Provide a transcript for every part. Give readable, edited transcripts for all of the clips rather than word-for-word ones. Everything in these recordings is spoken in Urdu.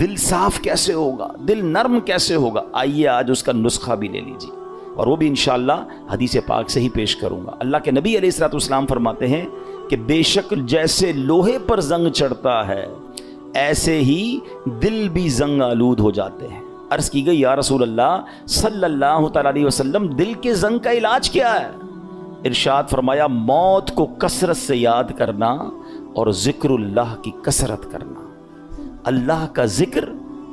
دل صاف کیسے ہوگا, دل نرم کیسے ہوگا؟ آئیے آج اس کا نسخہ بھی لے لیجیے, اور وہ بھی انشاءاللہ حدیث پاک سے ہی پیش کروں گا. اللہ کے نبی علیہ الصلوۃ والسلام فرماتے ہیں کہ بے شک جیسے لوہے پر زنگ چڑھتا ہے ایسے ہی دل بھی زنگ آلود ہو جاتے ہیں. عرض کی گئی یا رسول اللہ صلی اللہ تعالی علیہ وسلم دل کے زنگ کا علاج کیا ہے؟ ارشاد فرمایا موت کو کثرت سے یاد کرنا اور ذکر اللہ کی کثرت کرنا. اللہ کا ذکر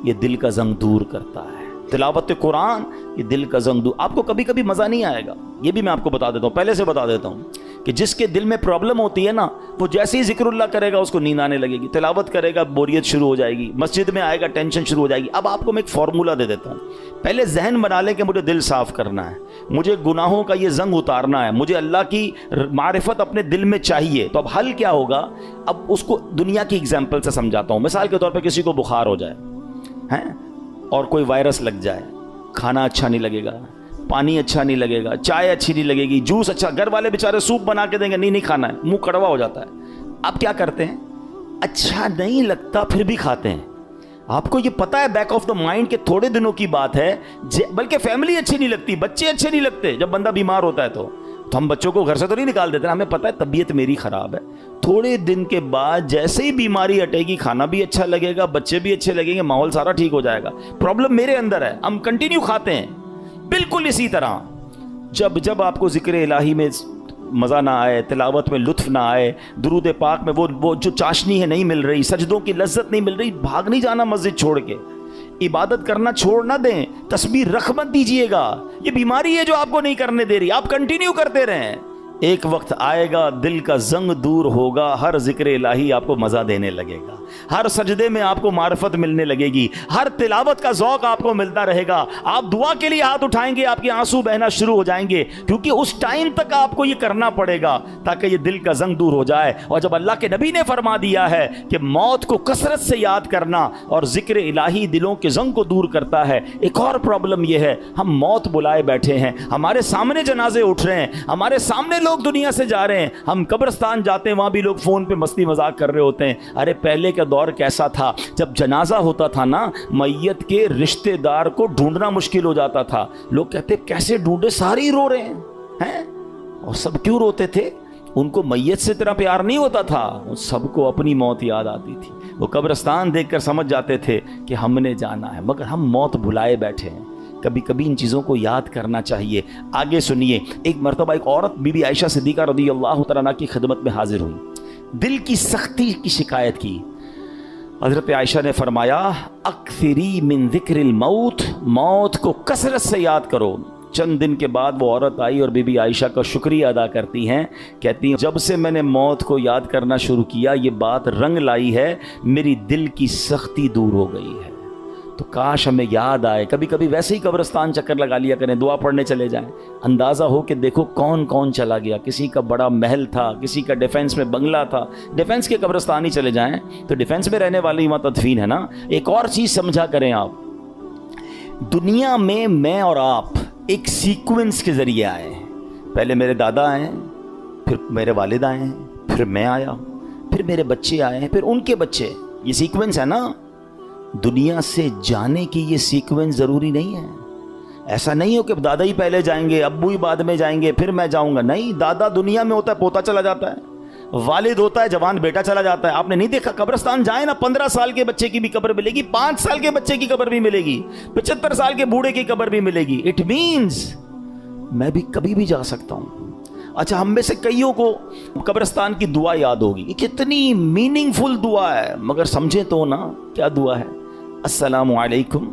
یہ دل کا زنگ دور کرتا ہے. تلاوت قرآن یہ دل کا زنگ دور. آپ کو کبھی کبھی مزہ نہیں آئے گا, یہ بھی میں آپ کو بتا دیتا ہوں, پہلے سے بتا دیتا ہوں کہ جس کے دل میں پرابلم ہوتی ہے نا, وہ جیسے ہی ذکر اللہ کرے گا اس کو نیند آنے لگے گی, تلاوت کرے گا بوریت شروع ہو جائے گی, مسجد میں آئے گا ٹینشن شروع ہو جائے گی. اب آپ کو میں ایک فارمولہ دے دیتا ہوں. پہلے ذہن بنا لیں کہ مجھے دل صاف کرنا ہے, مجھے گناہوں کا یہ زنگ اتارنا ہے, مجھے اللہ کی معرفت اپنے دل میں چاہیے. تو اب حل کیا ہوگا؟ اب اس کو دنیا کی اگزامپل سے سمجھاتا ہوں. مثال کے طور پہ کسی کو بخار ہو جائے ہیں اور کوئی وائرس لگ جائے, کھانا اچھا نہیں لگے گا, پانی اچھا نہیں لگے گا, چائے اچھی نہیں لگے گی, جوس اچھا, گھر والے بیچارے سوپ بنا کے دیں گے, نہیں کھانا ہے, منہ کڑوا ہو جاتا ہے. اب کیا کرتے ہیں؟ اچھا نہیں لگتا پھر بھی کھاتے ہیں. آپ کو یہ پتا ہے بیک آف دا مائنڈ کہ تھوڑے دنوں کی بات ہے, بلکہ فیملی اچھی نہیں لگتی, بچے اچھے نہیں لگتے. جب بندہ بیمار ہوتا ہے تو ہم بچوں کو گھر سے تو نہیں نکال دیتے, ہمیں پتا ہے طبیعت میری خراب ہے. تھوڑے دن کے بعد جیسے ہی بیماری ہٹے گی کھانا بھی اچھا لگے گا, بچے بھی اچھے لگیں گے, ماحول سارا ٹھیک ہو جائے گا. پرابلم میرے اندر ہے, ہم کنٹینیو کھاتے ہیں. بالکل اسی طرح جب آپ کو ذکر الہی میں مزہ نہ آئے, تلاوت میں لطف نہ آئے, درود پاک میں وہ جو چاشنی ہے نہیں مل رہی, سجدوں کی لذت نہیں مل رہی, بھاگ نہیں جانا مسجد چھوڑ کے, عبادت کرنا چھوڑ نہ دیں, تسبیح رکھ مت دیجیے گا. یہ بیماری ہے جو آپ کو نہیں کرنے دے رہی, آپ کنٹینیو کرتے رہیں. ایک وقت آئے گا دل کا زنگ دور ہوگا, ہر ذکر الہی آپ کو مزہ دینے لگے گا, ہر سجدے میں آپ کو معرفت ملنے لگے گی, ہر تلاوت کا ذوق آپ کو ملتا رہے گا. آپ دعا کے لیے ہاتھ اٹھائیں گے, آپ کے آنسو بہنا شروع ہو جائیں گے, کیونکہ اس ٹائم تک آپ کو یہ کرنا پڑے گا تاکہ یہ دل کا زنگ دور ہو جائے. اور جب اللہ کے نبی نے فرما دیا ہے کہ موت کو کثرت سے یاد کرنا اور ذکر الہی دلوں کے زنگ کو دور کرتا ہے. ایک اور پرابلم یہ ہے, ہم موت بلائے بیٹھے ہیں, ہمارے سامنے جنازے اٹھ رہے ہیں, ہمارے سامنے لوگ دنیا سے جا رہے ہیں, ہم قبرستان جاتے ہیں وہاں بھی لوگ فون پہ مستی مذاق کر رہے ہوتے ہیں. ارے پہلے کا دور کیسا تھا, جب جنازہ ہوتا تھا نا, میت کے رشتہ دار کو ڈھونڈنا مشکل ہو جاتا تھا. لوگ کہتے کیسے ڈھونڈے, سارے ہی رو رہے ہیں. اور سب کیوں روتے تھے؟ ان کو میت سے اتنا پیار نہیں ہوتا تھا, سب کو اپنی موت یاد آتی تھی. وہ قبرستان دیکھ کر سمجھ جاتے تھے کہ ہم نے جانا ہے, مگر ہم موت بھلائے بیٹھے ہیں. کبھی کبھی ان چیزوں کو یاد کرنا چاہیے. آگے سنیے, ایک مرتبہ ایک عورت بی بی عائشہ صدیقہ رضی اللہ تعالیٰ عنہا کی خدمت میں حاضر ہوئی, دل کی سختی کی شکایت کی. حضرت عائشہ نے فرمایا اکثری من ذکر الموت, موت کو کثرت سے یاد کرو. چند دن کے بعد وہ عورت آئی اور بی بی عائشہ کا شکریہ ادا کرتی ہیں, کہتی ہیں جب سے میں نے موت کو یاد کرنا شروع کیا یہ بات رنگ لائی ہے, میری دل کی سختی دور ہو گئی ہے. تو کاش ہمیں یاد آئے, کبھی کبھی ویسے ہی قبرستان چکر لگا لیا کریں, دعا پڑھنے چلے جائیں. اندازہ ہو کہ دیکھو کون کون چلا گیا, کسی کا بڑا محل تھا, کسی کا ڈیفینس میں بنگلہ تھا, ڈیفینس کے قبرستان ہی چلے جائیں تو ڈیفینس میں رہنے والی وہاں تدفین ہے نا. ایک اور چیز سمجھا کریں آپ, دنیا میں اور آپ ایک سیکوینس کے ذریعے آئے ہیں. پہلے میرے دادا آئے ہیں, پھر میرے والد آئے ہیں, پھر میں آیا ہوں, پھر میرے بچے آئے ہیں, پھر ان کے بچے. یہ سیکوینس ہے نا. دنیا سے جانے کی یہ سیکوینس ضروری نہیں ہے. ایسا نہیں ہو کہ دادا ہی پہلے جائیں گے, ابو ہی بعد میں جائیں گے, پھر میں جاؤں گا. نہیں, دادا دنیا میں ہوتا ہے پوتا چلا جاتا ہے, والد ہوتا ہے جوان بیٹا چلا جاتا ہے. آپ نے نہیں دیکھا قبرستان جائیں نا, 15 سال کے بچے کی بھی قبر ملے گی, 5 سال کے بچے کی قبر بھی ملے گی, 75 سال کے بوڑھے کی قبر بھی ملے گی. اٹ مینز میں بھی کبھی بھی جا سکتا ہوں. اچھا, ہم میں سے کئیوں کو قبرستان کی دعا یاد ہوگی, یہ کتنی میننگ فل دعا ہے, مگر سمجھیں تو نا کیا دعا ہے. السلام علیکم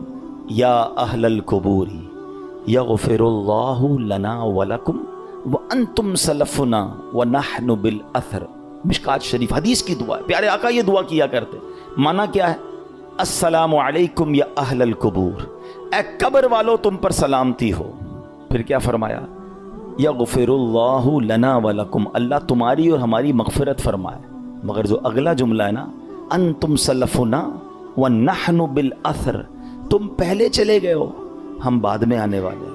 یا اہل القبور یغفر اللہ لنا ولکم وانتم سلفنا ونحن بالاثر. مشکات شریف حدیث کی دعا ہے, پیارے آقا یہ دعا کیا کرتے. معنی کیا ہے؟ السلام علیکم یا اہل القبور, اے قبر والو تم پر سلامتی ہو. پھر کیا فرمایا؟ یغفر اللہ لنا ولکم, اللہ تمہاری اور ہماری مغفرت فرمائے. مگر جو اگلا جملہ ہے نا, انتم سلفنا ونحن بالاثر, تم پہلے چلے گئے ہو, ہم بعد میں آنے والے.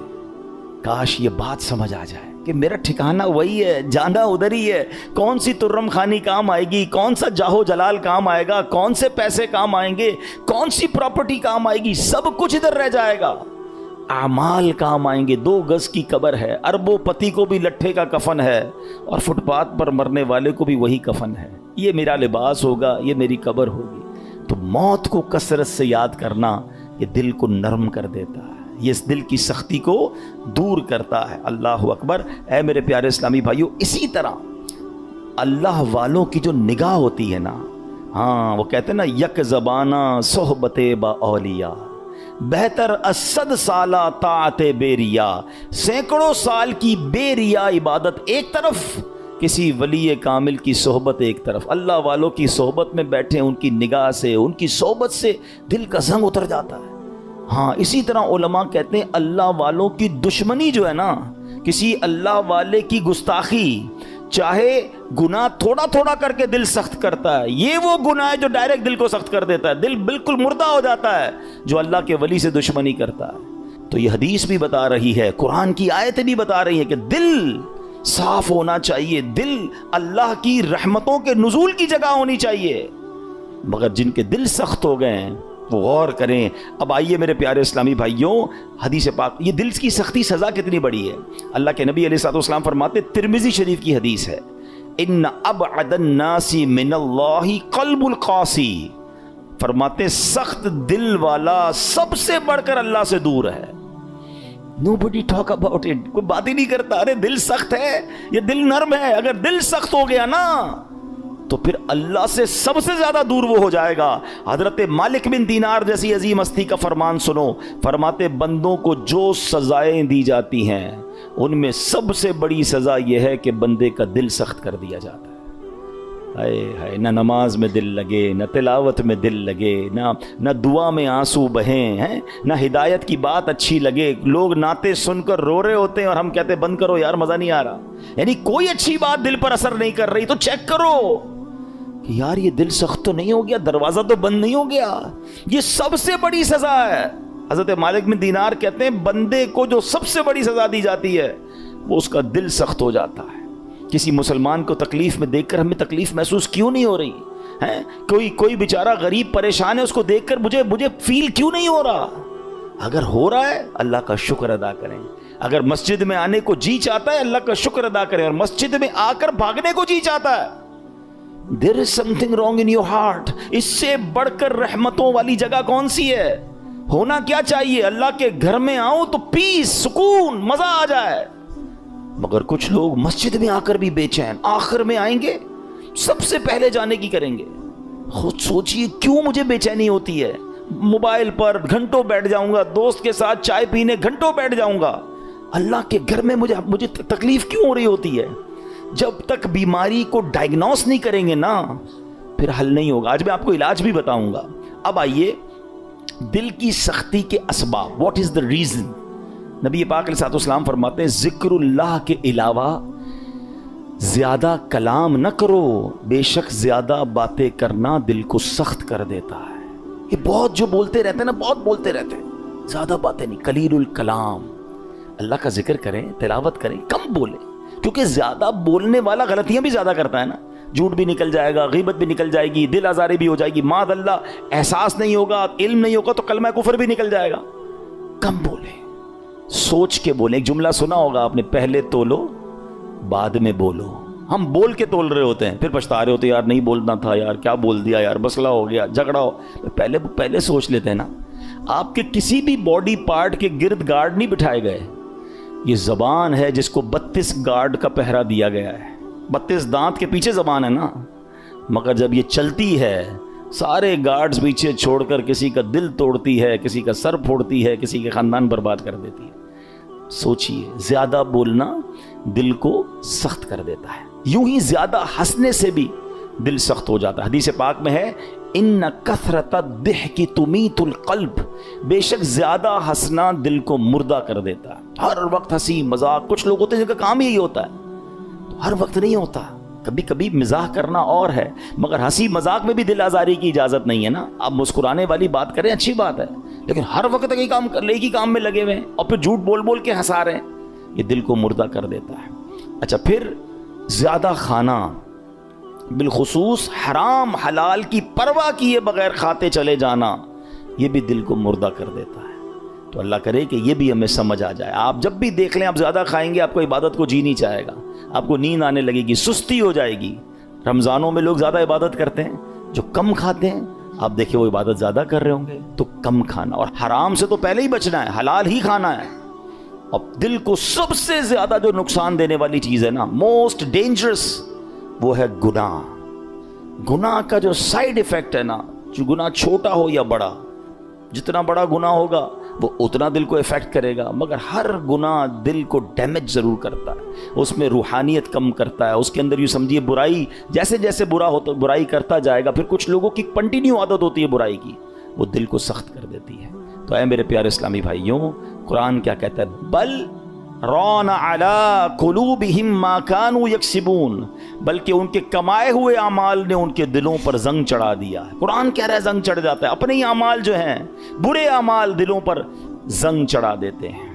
کاش یہ بات سمجھ آ جائے. کہ میرا ٹھکانہ وہی ہے, جانا ادھر ہی ہے. کون سی ترم خانی کام آئے گی, کون سا جاہو جلال کام آئے گا, کون سے پیسے کام آئیں گے, کون سی پراپرٹی کام آئے گی, سب کچھ ادھر رہ جائے گا. اعمال کام آئیں گے. 2 گز کی قبر ہے, اربوں پتی کو بھی لٹھے کا کفن ہے, اور فٹ پاتھ پر مرنے والے کو بھی وہی کفن ہے. یہ میرا لباس ہوگا, یہ میری قبر ہوگی. تو موت کو کثرت سے یاد کرنا یہ دل کو نرم کر دیتا ہے, یہ اس دل کی سختی کو دور کرتا ہے. اللہ اکبر. اے میرے پیارے اسلامی بھائیو, اسی طرح اللہ والوں کی جو نگاہ ہوتی ہے نا, ہاں وہ کہتے ہیں نا, یک زبانہ صحبت با اولیاء بہتر اسد سالہ طاعت بے ریا. سینکڑوں سال کی بے ریا عبادت ایک طرف, کسی ولی کامل کی صحبت ایک طرف. اللہ والوں کی صحبت میں بیٹھے, ان کی نگاہ سے, ان کی صحبت سے دل کا زنگ اتر جاتا ہے. ہاں اسی طرح علماء کہتے ہیں اللہ والوں کی دشمنی جو ہے نا, کسی اللہ والے کی گستاخی, چاہے گناہ تھوڑا تھوڑا کر کے دل سخت کرتا ہے, یہ وہ گناہ ہے جو ڈائریکٹ دل کو سخت کر دیتا ہے, دل بالکل مردہ ہو جاتا ہے جو اللہ کے ولی سے دشمنی کرتا ہے. تو یہ حدیث بھی بتا رہی ہے, قرآن کی آیتیں بھی بتا رہی ہیں کہ دل صاف ہونا چاہیے, دل اللہ کی رحمتوں کے نزول کی جگہ ہونی چاہیے. مگر جن کے دل سخت ہو گئے ہیں وہ غور کریں. اب آئیے میرے پیارے اسلامی بھائیوں, حدیث پاک, یہ دل کی سختی سزا کتنی بڑی ہے. اللہ کے نبی علیہ الصلوۃ والسلام فرماتے, ترمذی شریف کی حدیث ہے, ان ابعد الناس من اللہ قلب القاسی. فرماتے سخت دل والا سب سے بڑھ کر اللہ سے دور ہے. Nobody talk about it. کوئی بات ہی نہیں کرتا. ارے دل سخت ہے, یہ دل نرم ہے. اگر دل سخت ہو گیا نا تو پھر اللہ سے سب سے زیادہ دور وہ ہو جائے گا. حضرت مالک بن دینار جیسی عظیم ہستی کا فرمان سنو. فرماتے بندوں کو جو سزائیں دی جاتی ہیں ان میں سب سے بڑی سزا یہ ہے کہ بندے کا دل سخت کر دیا جاتا ہے. ہائے نہ نماز میں دل لگے, نہ تلاوت میں دل لگے, نہ دعا میں آنسو بہیں ہیں, نہ ہدایت کی بات اچھی لگے. لوگ نعتیں سن کر رو رہے ہوتے ہیں اور ہم کہتے ہیں بند کرو یار, مزہ نہیں آ رہا. یعنی کوئی اچھی بات دل پر اثر نہیں کر رہی تو چیک کرو کہ یار یہ دل سخت تو نہیں ہو گیا, دروازہ تو بند نہیں ہو گیا. یہ سب سے بڑی سزا ہے. حضرت مالک بن دینار کہتے ہیں بندے کو جو سب سے بڑی سزا دی جاتی ہے وہ اس کا دل سخت ہو جاتا ہے. کسی مسلمان کو تکلیف میں دیکھ کر ہمیں تکلیف محسوس کیوں نہیں ہو رہی ہے؟ کوئی بیچارہ غریب پریشان ہے, اس کو دیکھ کر مجھے فیل کیوں نہیں ہو رہا؟ اگر ہو رہا ہے اللہ کا شکر ادا کریں. اگر مسجد میں آنے کو جی چاہتا ہے اللہ کا شکر ادا کریں, اور مسجد میں آ کر بھاگنے کو جی چاہتا ہے, there is something wrong in your heart. اس سے بڑھ کر رحمتوں والی جگہ کون سی ہے؟ ہونا کیا چاہیے, اللہ کے گھر میں آؤں تو پیس, سکون, مزہ آ جائے. مگر کچھ لوگ مسجد میں آ کر بھی بے چین, آخر میں آئیں گے سب سے پہلے جانے کی کریں گے. خود سوچئے کیوں مجھے بے چینی ہوتی ہے. موبائل پر گھنٹوں بیٹھ جاؤں گا, دوست کے ساتھ چائے پینے گھنٹوں بیٹھ جاؤں گا, اللہ کے گھر میں مجھے تکلیف کیوں ہو رہی ہوتی ہے؟ جب تک بیماری کو ڈائگنوس نہیں کریں گے نا پھر حل نہیں ہوگا. آج میں آپ کو علاج بھی بتاؤں گا. اب آئیے دل کی سختی کے اسباب, واٹ از دا ریزن. نبی پاک علیہ الصلوۃ والسلام فرماتے ہیں ذکر اللہ کے علاوہ زیادہ کلام نہ کرو, بے شک زیادہ باتیں کرنا دل کو سخت کر دیتا ہے. یہ بہت جو بولتے رہتے ہیں نا, بہت بولتے رہتے ہیں, زیادہ باتیں نہیں, قلیل الکلام. اللہ کا ذکر کریں, تلاوت کریں, کم بولیں, کیونکہ زیادہ بولنے والا غلطیاں بھی زیادہ کرتا ہے نا. جھوٹ بھی نکل جائے گا, غیبت بھی نکل جائے گی, دل آزاری بھی ہو جائے گی, معاذ اللہ احساس نہیں ہوگا, علم نہیں ہوگا تو کلمہ کفر بھی نکل جائے گا. کم بولیں, سوچ کے بولیں. ایک جملہ سنا ہوگا آپ نے, پہلے تولو بعد میں بولو. ہم بول کے تول رہے ہوتے ہیں, پھر پچھتا رہے ہوتے ہیں, یار نہیں بولنا تھا, یار کیا بول دیا, یار مسئلہ ہو گیا, جھگڑا ہو. پہلے سوچ لیتے ہیں نا. آپ کے کسی بھی باڈی پارٹ کے گرد گارڈ نہیں بٹھائے گئے. یہ زبان ہے جس کو 32 گارڈ کا پہرا دیا گیا ہے. 32 دانت کے پیچھے زبان ہے نا, مگر جب یہ چلتی ہے سارے گارڈز پیچھے چھوڑ کر کسی کا دل توڑتی ہے, کسی کا سر پھوڑتی ہے, کسی کے خاندان برباد کر دیتی ہے. سوچئے, زیادہ بولنا دل کو سخت کر دیتا ہے. یوں ہی زیادہ ہنسنے سے بھی دل سخت ہو جاتا ہے. حدیث پاک میں ہے ان کثرت الضحک تمیت القلب, بے شک زیادہ ہنسنا دل کو مردہ کر دیتا ہے. ہر وقت ہنسی مذاق, کچھ لوگ ہوتے ہیں جن کا کام یہی ہوتا ہے, تو ہر وقت نہیں ہوتا. کبھی کبھی مزاح کرنا اور ہے, مگر ہنسی مذاق میں بھی دل آزاری کی اجازت نہیں ہے نا. آپ مسکرانے والی بات کریں, اچھی بات ہے, لیکن ہر وقت ایک ہی کام میں لگے ہوئے ہیں اور پھر جھوٹ بول بول کے ہنسا رہے ہیں, یہ دل کو مردہ کر دیتا ہے. اچھا پھر زیادہ کھانا، بالخصوص حرام حلال کی پرواہ کیے بغیر کھاتے چلے جانا، یہ بھی دل کو مردہ کر دیتا ہے۔ تو اللہ کرے کہ یہ بھی ہمیں سمجھ آ جائے۔ آپ جب بھی دیکھ لیں آپ زیادہ کھائیں گے، آپ کو عبادت کو جی نہیں چاہے گا، آپ کو نیند آنے لگے گی، سستی ہو جائے گی۔ رمضانوں میں لوگ زیادہ عبادت کرتے ہیں، جو کم کھاتے ہیں آپ دیکھیں وہ عبادت زیادہ کر رہے ہوں گے۔ تو کم کھانا، اور حرام سے تو پہلے ہی بچنا ہے، حلال ہی کھانا ہے۔ اب دل کو سب سے زیادہ جو نقصان دینے والی چیز ہے نا، موسٹ ڈینجرس، وہ ہے گناہ۔ گناہ کا جو سائیڈ ایفیکٹ ہے نا، جو گناہ چھوٹا ہو یا بڑا، جتنا بڑا گناہ ہوگا وہ اتنا دل کو افیکٹ کرے گا، مگر ہر گناہ دل کو ڈیمیج ضرور کرتا ہے، اس میں روحانیت کم کرتا ہے، اس کے اندر یوں سمجھیے برائی، جیسے جیسے برا ہوتا برائی کرتا جائے گا، پھر کچھ لوگوں کی کنٹینیو عادت ہوتی ہے برائی کی، وہ دل کو سخت کر دیتی ہے۔ تو اے میرے پیارے اسلامی بھائیوں، قرآن کیا کہتا ہے؟ بل ران علی قلوبہم ما کانوا یکسبون، بلکہ ان کے کمائے ہوئے اعمال نے ان کے دلوں پر زنگ چڑھا دیا ہے۔ قرآن کہہ رہا ہے زنگ چڑھ جاتا ہے، اپنے ہی اعمال جو ہیں، برے اعمال دلوں پر زنگ چڑھا دیتے ہیں۔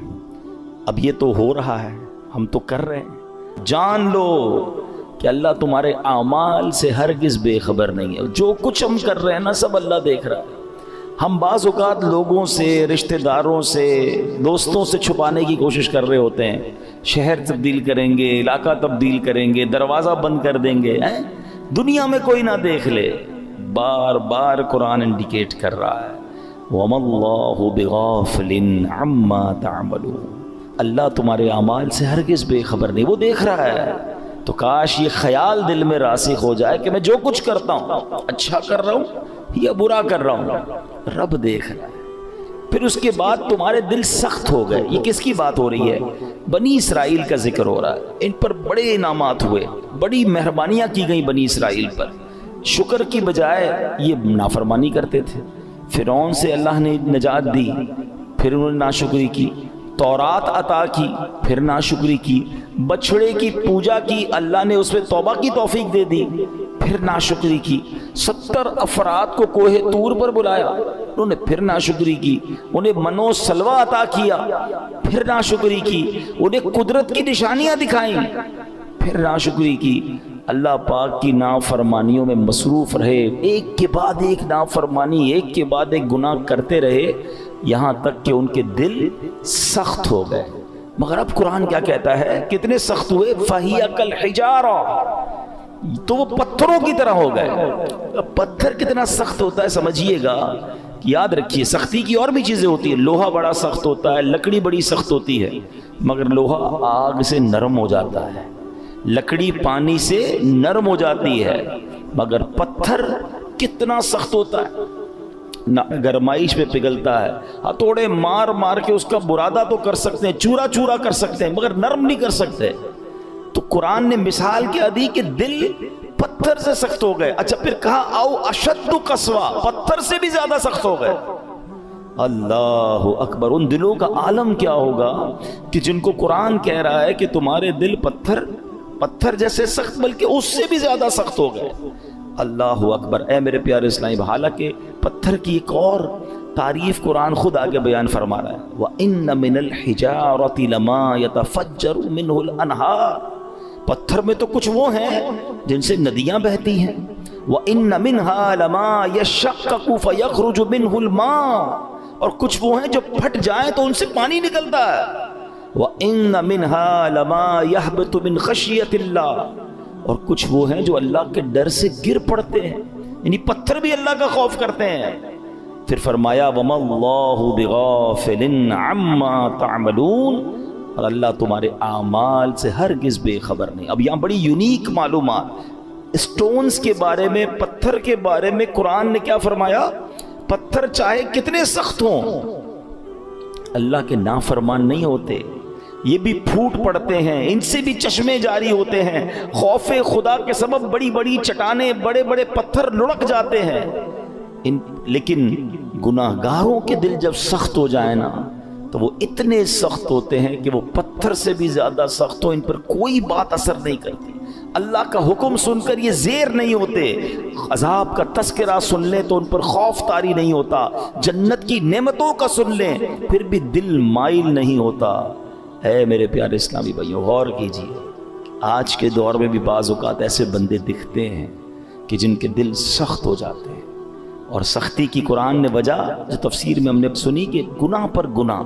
اب یہ تو ہو رہا ہے، ہم تو کر رہے ہیں۔ جان لو کہ اللہ تمہارے اعمال سے ہرگز بے خبر نہیں ہے، جو کچھ ہم کر رہے ہیں نا سب اللہ دیکھ رہا ہے۔ ہم بعض اوقات لوگوں سے، رشتہ داروں سے، دوستوں سے چھپانے کی کوشش کر رہے ہوتے ہیں، شہر تبدیل کریں گے، علاقہ تبدیل کریں گے، دروازہ بند کر دیں گے، دنیا میں کوئی نہ دیکھ لے۔ بار بار قرآن انڈیکیٹ کر رہا ہے وَمَا اللَّهُ بِغَافِلٍ عَمَّا تَعْمَلُونَ، اللہ تمہارے اعمال سے ہرگز بے خبر نہیں، وہ دیکھ رہا ہے۔ تو کاش یہ خیال دل میں راسخ ہو جائے کہ میں جو کچھ کرتا ہوں اچھا کر رہا ہوں یا برا کر رہا ہوں، رب دیکھ رہا ہے۔ پھر اس کے بعد تمہارے دل سخت ہو گئے۔ یہ کس کی بات ہو رہی ہے؟ بنی اسرائیل کا ذکر ہو رہا ہے۔ ان پر بڑے انعامات ہوئے، بڑی مہربانیاں کی گئیں بنی اسرائیل پر، شکر کی بجائے یہ نافرمانی کرتے تھے۔ فرعون سے اللہ نے نجات دی، پھر انہوں نے ناشکری کی، تورات عطا کی، پھر ناشکری کی، بچھڑے کی پوجا کی، اللہ نے اس پہ توبہ کی توفیق دے دی، پھر ناشکری کی۔ 70 افراد کو کوہ طور پر بلایا، انہوں نے پھر ناشکری کی، انہیں منو سلوہ عطا کیا، پھر ناشکری کی، انہیں قدرت کی نشانیاں دکھائیں، پھر ناشکری کی۔ اللہ پاک کی نافرمانیوں میں مصروف رہے، ایک کے بعد ایک نافرمانی، ایک کے بعد ایک گناہ کرتے رہے، یہاں تک کہ ان کے دل سخت ہو گئے۔ مگر اب قرآن کیا کہتا ہے؟ کتنے سخت ہوئے؟ فَهِيَ كَالْحِجَارَةِ، تو وہ پتھروں کی طرح ہو گئے۔ پتھر کتنا سخت ہوتا ہے سمجھیے گا، یاد رکھیے سختی کی اور بھی چیزیں ہوتی ہیں، لوہا بڑا سخت ہوتا ہے، لکڑی بڑی سخت ہوتی ہے، مگر لوہا آگ سے نرم ہو جاتا ہے، لکڑی پانی سے نرم ہو جاتی ہے، مگر پتھر کتنا سخت ہوتا ہے، نہ گرمائش میں پگھلتا ہے، ہتھوڑے مار مار کے اس کا برادہ تو کر سکتے ہیں، چورا چورا کر سکتے ہیں، مگر نرم نہیں کر سکتے۔ تو قرآن نے مثال کیا دی کہ دل پتھر سے سخت ہو گئے۔ اچھا پھر کہا او اشد قسوہ، پتھر سے بھی زیادہ سخت ہو گئے۔ اللہ اکبر، ان دلوں کا عالم کیا ہوگا کہ جن کو قرآن کہہ رہا ہے کہ تمہارے دل پتھر جیسے سخت بلکہ اس سے بھی زیادہ سخت ہو گئے۔ اللہ اکبر۔ اے میرے پیارے اسلامی، حالانکہ پتھر کی ایک اور تعریف قرآن خود آگے بیان فرما رہا ہے، وَإِنَّ مِنَ الْحِجَارَةِ لَمَا يَتَفَجَّرُ مِنْهُ الْأَنْهَارُ، پتھر میں تو کچھ وہ ہیں جن سے ندیاں بہتی ہیں، وَإِنَّ مِنْهَا لَمَا يَشَّقَّقُ فَيَخْرُجُ مِنْهُ الْمَاءُ، اور کچھ وہ ہیں جو پھٹ جائیں تو ان سے پانی نکلتا ہے، وَإِنَّ مِنْهَا لَمَا يَهْبِطُ مِنْ خَشْيَةِ اللَّهِ، اور کچھ وہ ہیں جو اللہ کے ڈر سے گر پڑتے ہیں، یعنی پتھر بھی اللہ کا خوف کرتے ہیں۔ پھر فرمایا وَمَا اللَّهُ بِغَافِلٍ عَمَّا تَعْمَلُونَ، اور اللہ تمہارے اعمال سے ہرگز بے خبر نہیں۔ اب یہاں بڑی یونیک معلومات، اسٹونز کے بارے میں، پتھر کے بارے میں قرآن نے کیا فرمایا؟ پتھر چاہے کتنے سخت ہوں، اللہ کے نافرمان نہیں ہوتے، یہ بھی پھوٹ پڑتے ہیں، ان سے بھی چشمے جاری ہوتے ہیں، خوف خدا کے سبب بڑی بڑی چٹانیں، بڑے بڑے پتھر لڑک جاتے ہیں، لیکن گناہ گاروں کے دل جب سخت ہو جائے نا تو وہ اتنے سخت ہوتے ہیں کہ وہ پتھر سے بھی زیادہ سخت ہو، ان پر کوئی بات اثر نہیں کرتی، اللہ کا حکم سن کر یہ زیر نہیں ہوتے، عذاب کا تذکرہ سن لیں تو ان پر خوف طاری نہیں ہوتا، جنت کی نعمتوں کا سن لیں پھر بھی دل مائل نہیں ہوتا۔ اے میرے پیارے اسلامی بھائیوں، غور کیجیے، آج کے دور میں بھی بعض اوقات ایسے بندے دکھتے ہیں کہ جن کے دل سخت ہو جاتے ہیں، اور سختی کی قرآن نے وجہ جو تفسیر میں ہم نے سنی کہ گناہ پر گناہ،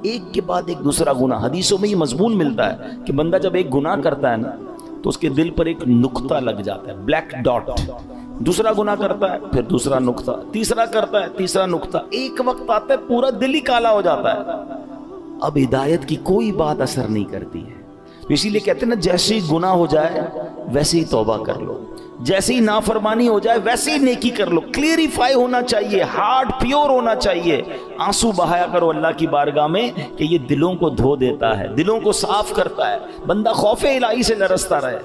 ایک کے بعد ایک دوسرا گناہ۔ حدیثوں میں یہ مضمون ملتا ہے کہ بندہ جب ایک گناہ کرتا ہے نا تو اس کے دل پر ایک نقطہ لگ جاتا ہے، بلیک ڈاٹ۔ دوسرا گناہ کرتا ہے، پھر دوسرا نقطہ، تیسرا کرتا ہے، تیسرا نقطہ، ایک وقت آتا ہے پورا دل ہی کالا ہو جاتا ہے۔ اب ہدایت کی کوئی بات اثر نہیں کرتی ہے۔ اسی لیے کہتے ہیں نا، جیسے ہی گناہ ہو جائے ویسے ہی توبہ کر لو، جیسے ہی نافرمانی ہو جائے ویسے ہی نیکی کر لو۔ کلیریفائی ہونا چاہیے، ہارٹ پیور ہونا چاہیے، آنسو بہایا کرو اللہ کی بارگاہ میں کہ یہ دلوں کو دھو دیتا ہے، دلوں کو صاف کرتا ہے، بندہ خوف الہی سے لرزتا رہے۔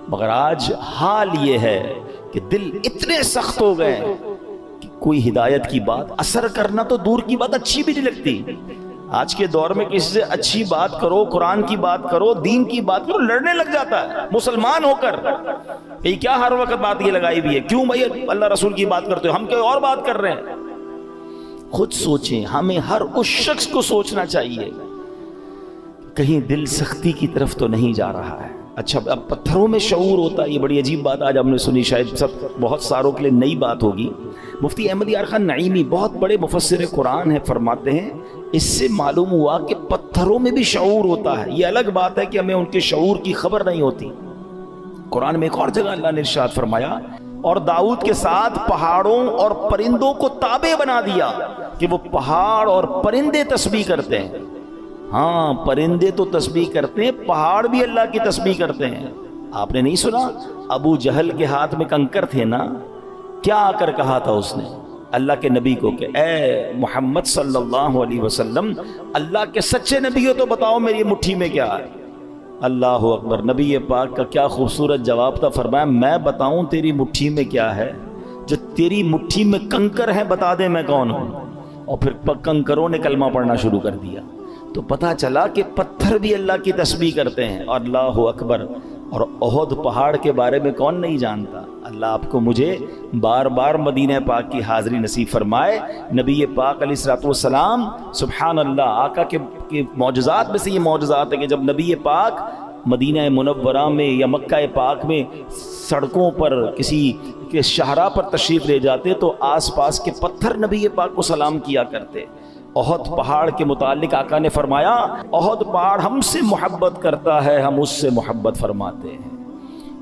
مگر آج حال یہ ہے کہ دل اتنے سخت ہو گئے کہ کوئی ہدایت کی بات اثر کرنا تو دور کی بات، اچھی بھی نہیں لگتی۔ آج کے دور میں کسی سے اچھی بات کرو، قرآن کی بات کرو، دین کی بات کرو، لڑنے لگ جاتا ہے مسلمان ہو کر۔ یہ کیا ہر وقت بات یہ لگائی بھی ہے، کیوں بھائی اللہ رسول کی بات کرتے ہو، ہم کوئی اور بات کر رہے ہیں۔ خود سوچیں، ہمیں ہر اس شخص کو سوچنا چاہیے کہیں دل سختی کی طرف تو نہیں جا رہا ہے۔ اچھا، اب پتھروں میں شعور ہوتا ہے، یہ بڑی عجیب بات آج ہم نے سنی، شاید بہت ساروں کے لیے نئی بات ہوگی۔ مفتی احمد یار خان نعیمی بہت بڑے مفسر قرآن ہیں، فرماتے ہیں اس سے معلوم ہوا کہ پتھروں میں بھی شعور ہوتا ہے۔ یہ الگ بات ہے کہ ہمیں ان کے شعور کی خبر نہیں ہوتی۔ قرآن میں ایک اور جگہ اللہ نے ارشاد فرمایا، اور داؤد کے ساتھ پہاڑوں اور پرندوں کو تابع بنا دیا کہ وہ پہاڑ اور پرندے تسبیح کرتے ہیں۔ ہاں، پرندے تو تسبیح کرتے ہیں، پہاڑ بھی اللہ کی تسبیح کرتے ہیں۔ آپ نے نہیں سنا ابو جہل کے ہاتھ میں کنکر تھے نا، کیا آ کر کہا تھا اس نے اللہ کے نبی کو کہ اے محمد صلی اللہ علیہ وسلم، اللہ کے سچے نبی ہو تو بتاؤ میری مٹھی میں کیا ہے۔ اللہ اکبر، نبی پاک کا کیا خوبصورت جواب تھا، فرمایا میں بتاؤں تیری مٹھی میں کیا ہے؟ جو تیری مٹھی میں کنکر ہے بتا دے میں کون ہوں۔ اور پھر کنکروں نے کلمہ پڑھنا شروع کر دیا، تو پتہ چلا کہ پتھر بھی اللہ کی تسبیح کرتے ہیں۔ اور اللہ اکبر، اور احد پہاڑ کے بارے میں کون نہیں جانتا؟ اللہ آپ کو مجھے بار بار مدینہ پاک کی حاضری نصیب فرمائے۔ نبی پاک علیہ الصلوۃ والسلام، سبحان اللہ، آقا کے معجزات میں سے یہ معجزات ہے کہ جب نبی پاک مدینہ منورہ میں یا مکہ پاک میں سڑکوں پر کسی کے شاہراہ پر تشریف لے جاتے تو آس پاس کے پتھر نبی پاک کو سلام کیا کرتے۔ احد پہاڑ کے متعلق آقا نے فرمایا، احد پہاڑ ہم سے محبت کرتا ہے، ہم اس سے محبت فرماتے ہیں۔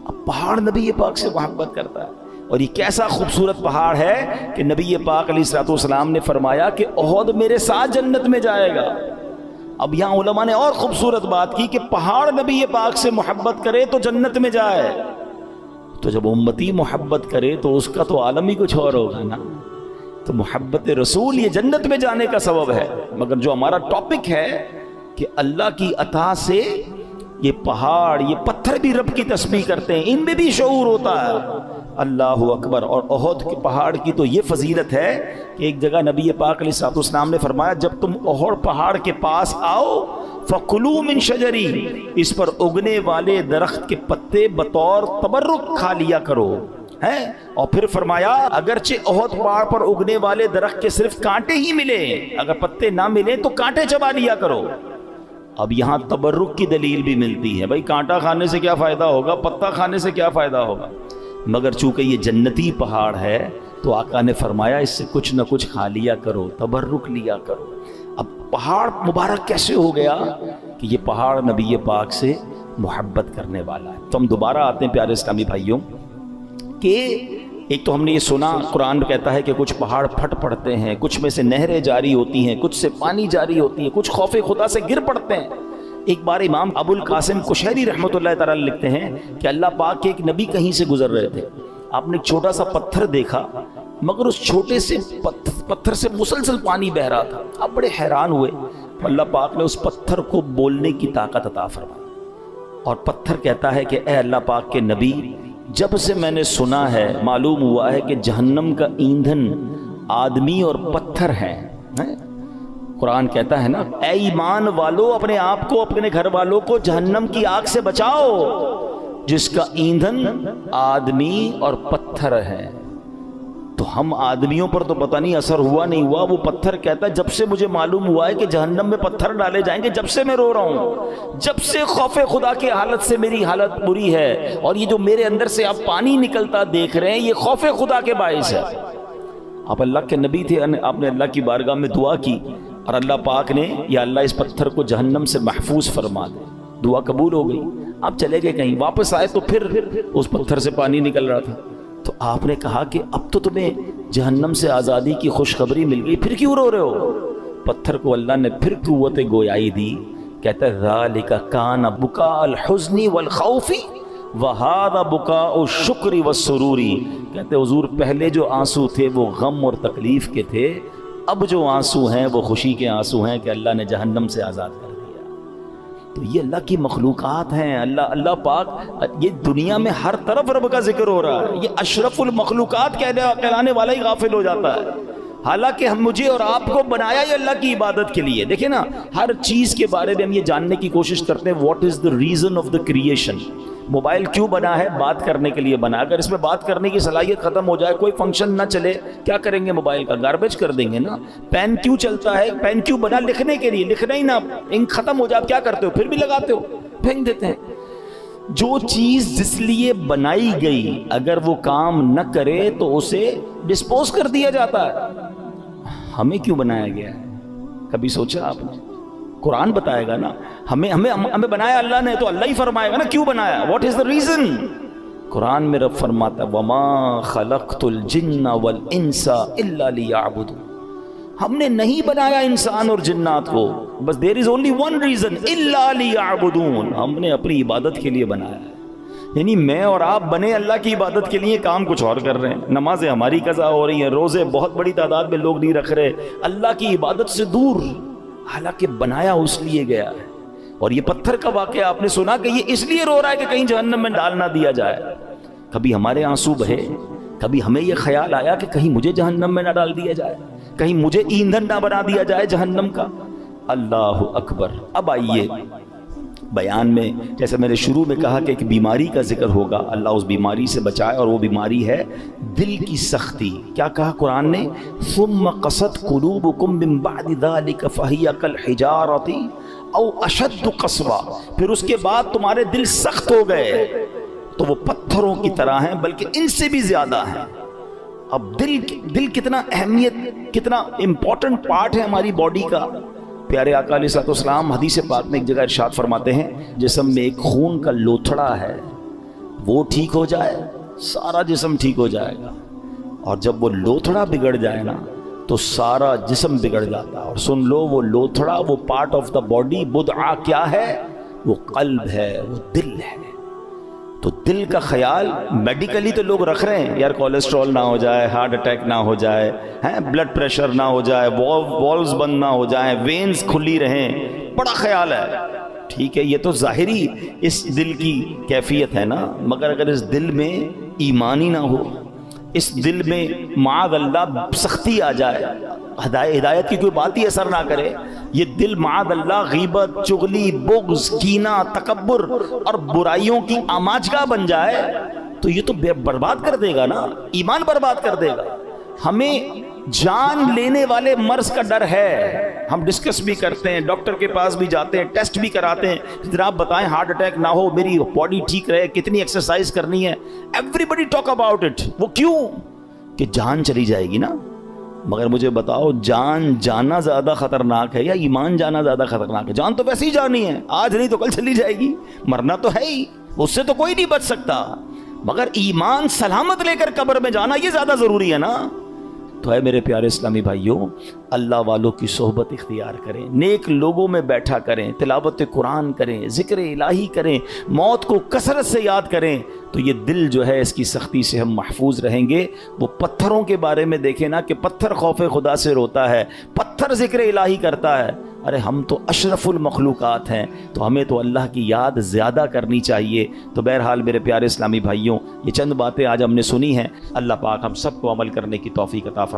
اب پہاڑ نبی پاک سے محبت کرتا ہے، اور یہ کیسا خوبصورت پہاڑ ہے کہ نبی پاک علیہ الصلوۃ والسلام نے فرمایا کہ احد میرے ساتھ جنت میں جائے گا۔ اب یہاں علماء نے اور خوبصورت بات کی کہ پہاڑ نبی پاک سے محبت کرے تو جنت میں جائے، تو جب امتی محبت کرے تو اس کا تو عالم ہی کچھ اور ہوگا نا۔ تو محبت رسول یہ جنت میں جانے کا سبب ہے۔ مگر جو ہمارا ٹاپک ہے کہ اللہ کی عطا سے یہ پہاڑ، یہ پتھر بھی رب کی تسبیح کرتے ہیں، ان میں بھی شعور ہوتا ہے۔ اللہ اکبر۔ اور احد کے پہاڑ کی تو یہ فضیلت ہے کہ ایک جگہ نبی پاک علیہ الصلوۃ والسلام نے فرمایا، جب تم احد پہاڑ کے پاس آؤ فَكُلُوا مِن شَجَرِهِ، اس پر اگنے والے درخت کے پتے بطور تبرک کھا لیا کرو ہے۔ اور پھر فرمایا اگرچہ احد پہاڑ پر اگنے والے درخت کے صرف کانٹے ہی ملے، اگر پتے نہ ملے تو کانٹے چبا لیا کرو۔ اب یہاں تبرک کی دلیل بھی ملتی ہے، بھائی کانٹا کھانے سے کیا فائدہ ہوگا، پتا کھانے سے کیا فائدہ ہوگا، مگر چونکہ یہ جنتی پہاڑ ہے تو آقا نے فرمایا اس سے کچھ نہ کچھ کھا لیا کرو، تبرک لیا کرو۔ اب پہاڑ مبارک کیسے ہو گیا کہ یہ پہاڑ نبی پاک سے محبت کرنے والا ہے۔ تو ہم دوبارہ آتے ہیں پیارے اسلامی بھائیوں کہ ایک تو ہم نے یہ سنا قرآن کہتا ہے کہ کچھ پہاڑ پھٹ پڑتے ہیں، کچھ میں سے نہریں جاری ہوتی ہیں، کچھ سے پانی جاری ہوتی ہے، کچھ خوف خدا سے گر پڑتے ہیں۔ ایک بار امام ابو القاسم کشیری رحمۃ اللہ تعالی لکھتے ہیں کہ اللہ پاک کے ایک نبی کہیں سے گزر رہے تھے، آپ نے ایک چھوٹا سا پتھر دیکھا، مگر اس چھوٹے سے پتھر سے مسلسل پانی بہ رہا تھا۔ آپ بڑے حیران ہوئے، اللہ پاک نے اس پتھر کو بولنے کی طاقت عطا فرمائی، اور پتھر کہتا ہے کہ اے اللہ پاک کے نبی، جب سے میں نے سنا ہے معلوم ہوا ہے کہ جہنم کا ایندھن آدمی اور پتھر ہیں۔ قرآن کہتا ہے نا، اے ایمان والو اپنے آپ کو اپنے گھر والوں کو جہنم کی آگ سے بچاؤ جس کا ایندھن آدمی اور پتھر ہے۔ تو ہم آدمیوں پر تو پتہ نہیں اثر ہوا نہیں ہوا، وہ پتھر کہتا ہے جب سے مجھے معلوم ہوا ہے کہ جہنم میں پتھر ڈالے جائیں گے، جب سے میں رو رہا ہوں، جب سے خوف خدا کی حالت سے میری حالت بری ہے، اور یہ جو میرے اندر سے آپ پانی نکلتا دیکھ رہے ہیں یہ خوف خدا کے باعث ہے۔ آپ اللہ کے نبی تھے، آپ نے اللہ کی بارگاہ میں دعا کی اور اللہ پاک نے یا اللہ اس پتھر کو جہنم سے محفوظ فرما دے، دعا قبول ہو گئی۔ آپ چلے گئے کہیں، واپس آئے تو پھر اس پتھر سے پانی نکل رہا تھا، تو آپ نے کہا کہ اب تو تمہیں جہنم سے آزادی کی خوشخبری مل گئی، پھر کیوں رو رہے ہو؟ پتھر کو اللہ نے پھر قوت گویائی دی، کہتا ہے ذالک کان بکاء الحزن والخوف وہذا بکاء الشکر والسرور، کہتے حضور پہلے جو آنسو تھے وہ غم اور تکلیف کے تھے، اب جو آنسو ہیں وہ خوشی کے آنسو ہیں کہ اللہ نے جہنم سے آزاد کر دیا۔ تو یہ اللہ کی مخلوقات ہیں، اللہ پاک، یہ دنیا میں ہر طرف رب کا ذکر ہو رہا ہے، یہ اشرف المخلوقات کہلانے والا ہی غافل ہو جاتا ہے، حالانکہ ہم مجھے اور آپ کو بنایا ہی اللہ کی عبادت کے لیے۔ دیکھیں نا، ہر چیز کے بارے میں ہم یہ جاننے کی کوشش کرتے ہیں what is the reason of the creation. Mobile کیوں بنا ہے؟ بات کرنے کے لیے بنا ہے۔ اگر اس میں بات کرنے کی صلاحیت ختم ہو جائے، کوئی فنکشن نہ چلے، کیا کریں گے؟ موبائل کا گاربیج کر دیں گے نا۔ پین کیوں چلتا ہے؟ پین کیوں بنا؟ لکھنے کے لیے، لکھنا ہی نا، انک ختم ہو جائے آپ کیا کرتے ہو؟ پھر بھی لگاتے ہو، پھینک دیتے ہیں۔ جو چیز جس لیے بنائی گئی اگر وہ کام نہ کرے تو اسے ڈسپوز کر دیا جاتا ہے۔ ہمیں کیوں بنایا گیا ہے؟ کبھی سوچا آپ نے؟ قرآن بتائے گا نا، ہمیں بنایا اللہ نے، تو اللہ ہی فرمائے گا نا کیوں بنایا، واٹ از دا ریزن۔ قرآن میں رب فرماتا ہے وَمَا خَلَقْتُ الْجِنَّ وَالْإِنسَ إِلَّا لِيَعْبُدُونِ، ہم نے نہیں بنایا انسان اور جنات کو، بس there is only one reason إِلَّا لِيَعْبُدُونَ، ہم نے اپنی عبادت کے لیے بنایا ہے۔ یعنی میں اور آپ بنے اللہ کی عبادت کے لیے، کام کچھ اور کر رہے ہیں۔ نمازیں ہماری قضا ہو رہی ہیں، روزے بہت بڑی تعداد میں لوگ نہیں رکھ رہے، اللہ کی عبادت سے دور، حالانکہ بنایا اس لیے گیا ہے۔ اور یہ پتھر کا واقعہ آپ نے سنا کہ یہ اس لیے رو رہا ہے کہ کہیں جہنم میں ڈال نہ دیا جائے۔ کبھی ہمارے آنسو بہے، کبھی ہمیں یہ خیال آیا کہ کہیں مجھے جہنم میں نہ ڈال دیا جائے، کہیں مجھے ایندھن نہ بنا دیا جائے جہنم کا۔ اللہ اکبر۔ اب آئیے بیان میں، جیسے میں نے شروع میں کہا کہ ایک بیماری کا ذکر ہوگا، اللہ اس بیماری سے بچائے، اور وہ بیماری ہے دل کی سختی۔ کیا کہا قرآن نے؟ ثم قست قلوبکم من بعد ذلک فہی کالحجارۃ او اشد قسوا، پھر اس کے بعد تمہارے دل سخت ہو گئے تو وہ پتھروں کی طرح ہیں، بلکہ ان سے بھی زیادہ ہیں۔ اب دل کتنا اہمیت، کتنا امپورٹنٹ پارٹ ہے ہماری باڈی کا۔ پیارے آقا علیہ الصلوۃ والسلام حدیث پاک میں ایک جگہ ارشاد فرماتے ہیں جسم میں ایک خون کا لوتھڑا ہے، وہ ٹھیک ہو جائے سارا جسم ٹھیک ہو جائے گا، اور جب وہ لوتھڑا بگڑ جائے نا تو سارا جسم بگڑ جاتا ہے۔ اور سن لو، وہ لوتھڑا، وہ پارٹ آف دا باڈی، بدعہ کیا ہے؟ وہ قلب ہے، وہ دل ہے۔ تو دل کا خیال میڈیکلی تو لوگ رکھ رہے ہیں، یار کولیسٹرول نہ ہو جائے، ہارٹ اٹیک نہ ہو جائے، بلڈ پریشر نہ ہو جائے، والوز بند نہ ہو جائیں، وینز کھلی رہیں، بڑا خیال ہے۔ ٹھیک ہے، یہ تو ظاہری اس دل کی کیفیت ہے نا، مگر اگر اس دل میں ایمان ہی نہ ہو، اس دل میں معاذ اللہ سختی آ جائے، ہدایت کی کوئی بات ہی اثر نہ کرے، یہ دل معاذ اللہ غیبت، چغلی، بغض، کینہ، تکبر اور برائیوں کی آماجگاہ بن جائے تو یہ تو برباد کر دے گا نا، ایمان برباد کر دے گا۔ ہمیں جان لینے والے مرض کا ڈر ہے، ہم ڈسکس بھی کرتے ہیں، ڈاکٹر کے پاس بھی جاتے ہیں، ٹیسٹ بھی کراتے ہیں، جناب بتائیں ہارٹ اٹیک نہ ہو، میری باڈی ٹھیک رہے، کتنی ایکسرسائز کرنی ہے، everybody talk about it. وہ کیوں؟ کہ جان چلی جائے گی نا۔ مگر مجھے بتاؤ، جان جانا زیادہ خطرناک ہے یا ایمان جانا زیادہ خطرناک ہے؟ جان تو ویسے ہی جانی ہے، آج نہیں تو کل چلی جائے گی، مرنا تو ہے ہی، اس سے تو کوئی نہیں بچ سکتا، مگر ایمان سلامت لے کر قبر میں جانا یہ زیادہ ضروری ہے نا۔ تو ہے میرے پیارے اسلامی بھائیوں، اللہ والوں کی صحبت اختیار کریں، نیک لوگوں میں بیٹھا کریں، تلاوت قرآن کریں، ذکر الہی کریں، موت کو کثرت سے یاد کریں، تو یہ دل جو ہے اس کی سختی سے ہم محفوظ رہیں گے۔ وہ پتھروں کے بارے میں دیکھیں نا کہ پتھر خوف خدا سے روتا ہے، پتھر ذکر الہی کرتا ہے۔ ارے ہم تو اشرف المخلوقات ہیں، تو ہمیں تو اللہ کی یاد زیادہ کرنی چاہیے۔ تو بہرحال میرے پیارے اسلامی بھائیوں، یہ چند باتیں آج ہم نے سنی ہیں، اللہ پاک ہم سب کو عمل کرنے کی توفیق عطا فرمائے۔